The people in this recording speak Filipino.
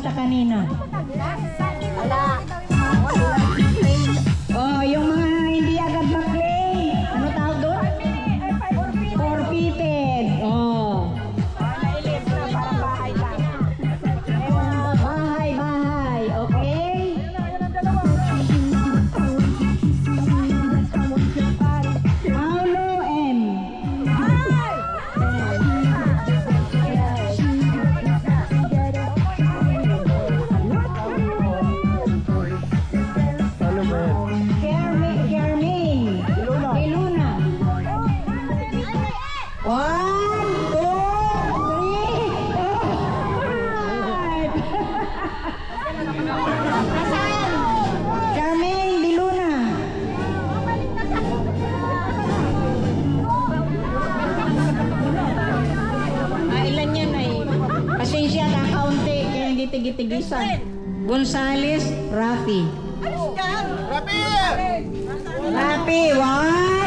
sa kanina? Wala. Oh, yung mga hindi agad mag-claim. Ano tawag doon? Forfeited. Oh. Nailip na parang bahay lang. Bahay, bahay. Okay? Paulo M. Kermaine. Iluna. 1, 2, 3, 4, 5. Kermaine Diluna. Ilan yan ay? Pasensya na kaunti kaya hindi tigitigisan. Gonzales Rafi. Rafi, 1,